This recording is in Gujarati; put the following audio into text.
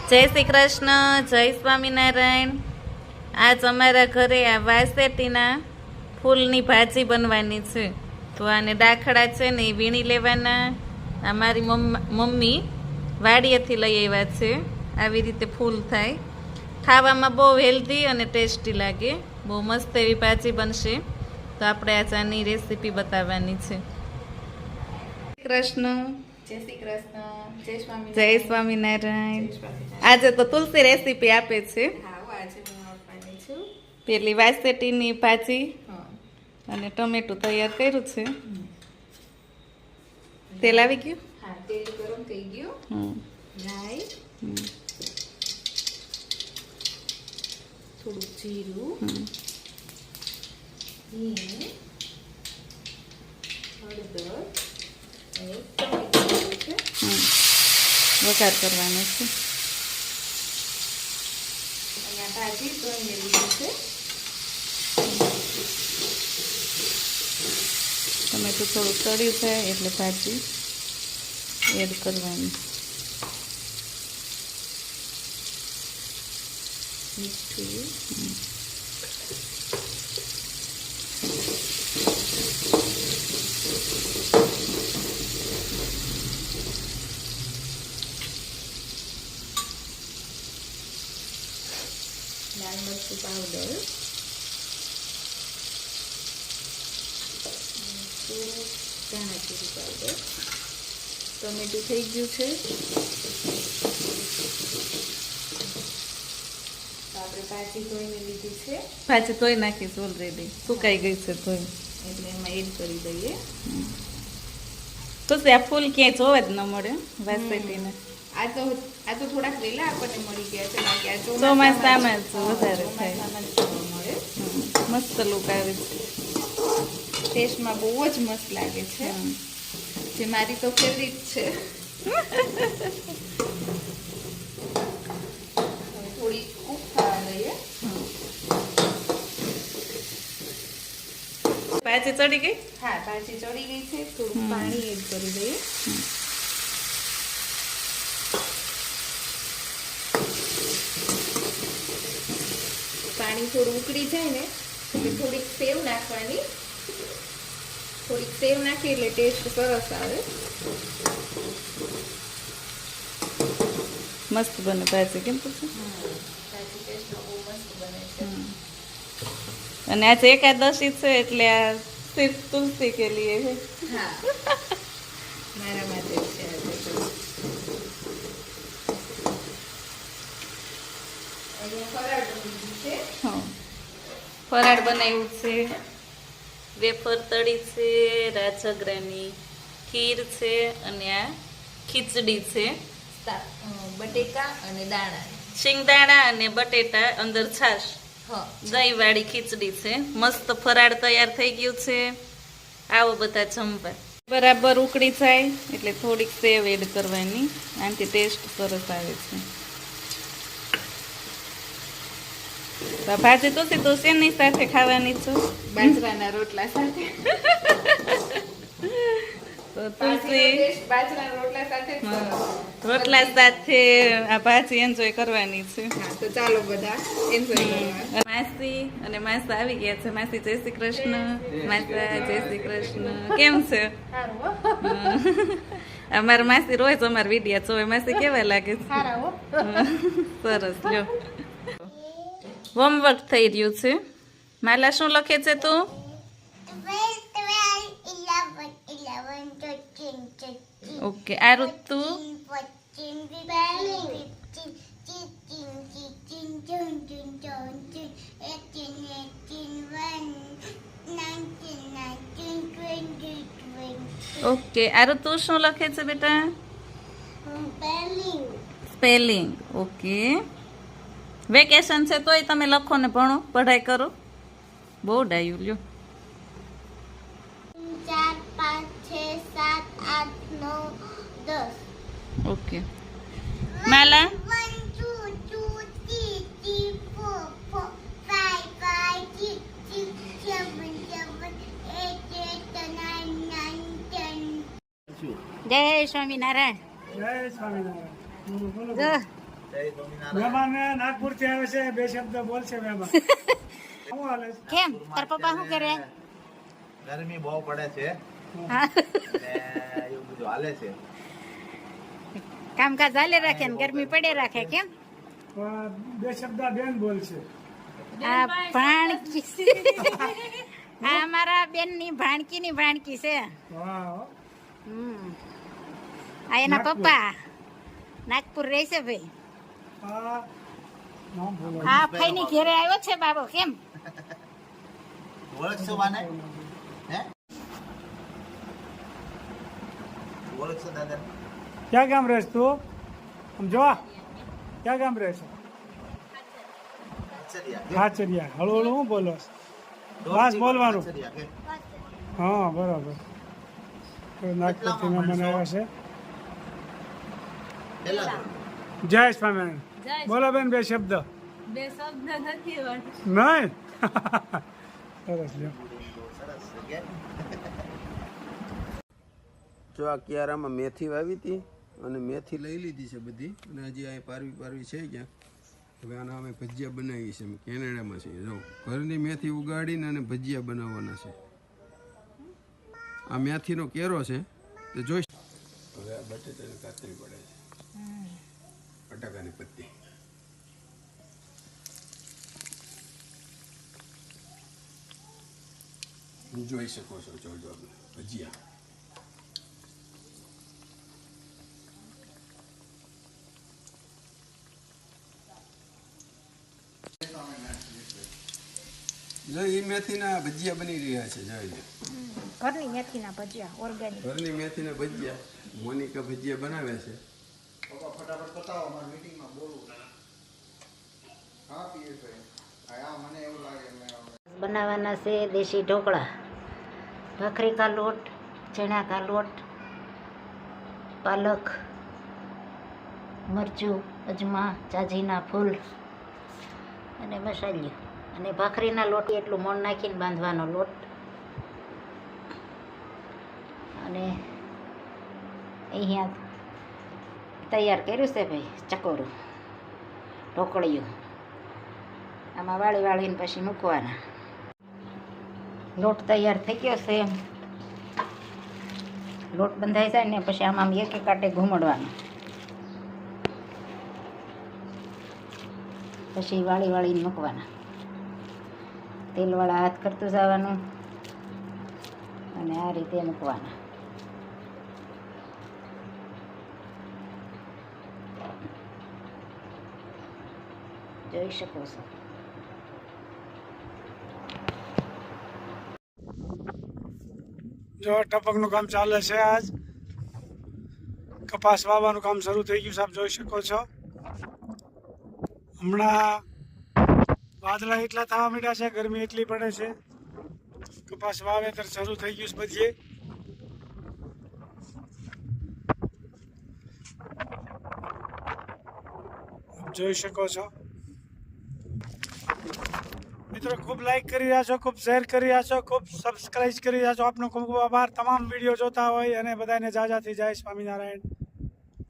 જય શ્રી કૃષ્ણ, જય સ્વામિનારાયણ. આજ અમારા ઘરે આ વાસેટીના ફૂલની ભાજી બનવાની છે. તો આને ડાખડા છે ને એ વીણી લેવાના. આ મારી મમ્મી વાડીએથી લઈ આવ્યા છે. આવી રીતે ફૂલ થાય. ખાવામાં બહુ હેલ્ધી અને ટેસ્ટી લાગે. બહુ મસ્ત એવી ભાજી બનશે. તો આપણે આજ આની રેસીપી બતાવવાની છે. કૃષ્ણ, જય શ્રી કૃષ્ણ, જય સ્વામિનારાયણ. જય સ્વામિનારાયણ. આજે તો તુલસી રેસીપી આપે છે. હા, આજે હું આપવાની છું. પેલી વાસેટીની ભાજી હા. અને ટમેટું તૈયાર કર્યું છે. તેલ આવી ગયું? હા, તેલ ગરમ થઈ ગયું. રાઈ, થોડું જીરું, હિંગ, હળદર અને ટમેટું છે. વઘાર કરવાનો છે. અહીંયા ભાજી ધોઈને લીધી છે. ટમેટું થોડું ચડ્યું છે એટલે ભાજી એડ કરવાની. મીઠું, લાલ મરચું પાવડર, થોડું ધાણા જીરું પાવડર. ટમેટું થઈ ગયું છે. આપણે ભાજી ધોઈને લીધી છે ભાજી ધોઈ નાખીશ ઓલરેડી, સુકાઈ ગઈ છે ધોઈ. એટલે એમાં એડ કરી દઈએ. તો આ ફૂલ ક્યાંય જોવા જ ન મળે વાસેટીને. આ તો થોડાક વહેલા આપણને મળી ગયા છે, બાકી આ ચોમાસામાં જ વધારે થાય. ચોમાસામાં જ જોવા મળે. મસ્ત લુક આવે છે. ટેસ્ટમાં બહુ જ મસ્ત લાગે છે. જે મારી તો ફેવરિટ છે. હવે થોડી કૂક થવા દઈએ. ભાજી ચડી ગઈ? હા, ભાજી ચડી ગઈ છે. થોડું પાણી એડ કરી દઈએ. પાણી થોડું ઉકળી જાય ને એટલે થોડીક સેવ નાખવાની. થોડીક સેવ નાખી એટલે ટેસ્ટ સરસ આવે. મસ્ત બને ભાજી, કેમ પૂછું? ભાજી ટેસ્ટમાં બહુ મસ્ત બને છે. અને આજે એકાદશી છે એટલે આ સિર્ફ તુલસી કે લીએ છે. હા, મારા માટે છે આજે તો. અહીંયા ફરાળ બની છે. હા, ફરાળ બનાવ્યું છે. વેફર તળી છે, રાજગરાની ખીર છે અને આ ખીચડી છે. બટેકા અને દાણા. શિંગદાણા અને બટેટા, અંદર છાશ, હા, દહીં વાળી ખીચડી છે. મસ્ત ફરાળ તૈયાર થઈ ગયું છે. આવો બધા જમવા. બરાબર ઉકળી જાય એટલે થોડીક સેવ એડ કરવાની. આનાથી ટેસ્ટ સરસ આવે છે. ભાજી તો શેની સાથે ખાવાની છો? બાજરાના રોટલા સાથે. તો તુલસી બાજરાના રોટલા સાથે જ સરસ. રોટલા સાથે આ ભાજી એન્જોય કરવાની છે. હા, તો ચાલો બધા એન્જોય કરવા. માસી અને માસા આવી ગયા છે. માસી જય શ્રી કૃષ્ણ. માસા જય શ્રી કૃષ્ણ. કેમ છે? અમારા માસી રોજ અમારા વિડીયા જોવે. માસી કેવા લાગે છે? સરસ. લ્યો, હોમવર્ક થઈ રહ્યું છે. માલા શું લખે છે તું? ઓકે, આ ઋતુ ઓકે. આ ઋતુ શું લખે છે બેટા? સ્પેલિંગ. ઓકે. વેકેશન છે તોય તમે લખો ને ભણો, પઢાઈ કરો. બહુ ડાયું. લ્યો, 4 5 6 7 8 9 10. ઓકે. માલા 1 2 3 4 5 6 7 8 9 10. જય સ્વામિનારાયણ. જય સ્વામિનારાયણ. જો મહેમાન નાગપુર થી આવે છે, બે શબ્દ બોલશે મહેમાન. શું હાલે છે? કેમ તાર પપ્પા શું કરે? ગરમી બહુ પડે છે હા, ને એવું બધું હાલે છે. કામકાજ ચાલે રાખે ને ગરમી પડે રાખે. કેમ બે શબ્દ બેન બોલશે. આ ભાણકી આ અમારા બેન ની ભાણકી છે. વાહ. આ એના નાગપુર. પપ્પા નાગપુર રહે છે ભાઈ. આ નામ બોલો. આ ફઈની ઘેરે આવ્યો છે બાબો. કેમ ઓળખશો બાને? હે ઓળખશો દાદા? ક્યાં ગામ રહેશ તું? આમ જો ક્યાં ગામ રહેશ? ખાચરિયા. હળુ હળુ હું બોલો? બસ બોલવાનું. હા બરાબર. તો નાગપુરથી મહેમાન આવ્યા છે. જય સ્વામિનારાયણ. બોલો બેન બે શબ્દ. નહીં સરસ લ્યો. જો આ કિયારામાં મેથી વાવી હતી અને મેથી લઈ લીધી છે બધી, અને હજી અહીં પારવી છે ક્યાં. હવે આના અમે ભજીયા બનાવીએ છીએ. અમે કેનેડામાં છીએ. જો ઘરની મેથી ઉગાડીને અને ભજીયા બનાવવાના છે. આ મેથીનો કેરો છે તે જોઈશ. હવે આ બટેટાની કાતરી પડે છે, બટાકાની પત્તી. જોઈ શકો છો. જોજો ભજીયા. જો એ મેથીના ભજીયા બની રહ્યા છે. જોઈ ઘરની મેથીના ભજીયા ઓર્ગેનિક. ઘરની મેથીના ભજીયા મોનિકા ભજીયા બનાવે છે. બનાવવાના છે દેશી ઢોકળા. ભાખરી કા લોટ, ચણા કા લોટ, પાલક, મરચું, અજમા, ચાજીના ફૂલ અને મસાલિયું. અને ભાખરીના લોટ એટલું મોણ નાખીને બાંધવાનો લોટ. અને અહીંયા તૈયાર કર્યું છે ભાઈ ચકોરું, ઢોકળિયું. આમાં વાળીને પછી મૂકવાના. લોટ તૈયાર થઈ ગયો છે. લોટ બંધાઈ જાય ને પછી આમાં એક એક કાંટે ઘૂમડવાનો. પછી વાળીને મૂકવાના. તેલવાળા હાથ કરતું જવાનું અને આ રીતે મૂકવાના. જોઈ શકો છો. જો ટપકનું કામ ચાલે છે. આજ કપાસ વાવવાનું કામ શરૂ થઈ ગયું છે, આપ જોઈ શકો છો. હમણાં વાદળા એટલા થવા માંડ્યા છે, ગરમી એટલી પડે છે. કપાસ વાવેતર શરૂ થઈ ગયું છે બધીએ. આપ જોઈ શકો છો. મિત્રો ખૂબ લાઈક કરી રહ્યા છો, ખૂબ શેર કરી રહ્યા છો, ખૂબ સબસ્ક્રાઇબ કરી રહ્યા છો. આપનો ખૂબ ખૂબ આભાર. તમામ વિડીયો જોતા હોય અને બધાને જાજાથી જય સ્વામિનારાયણ.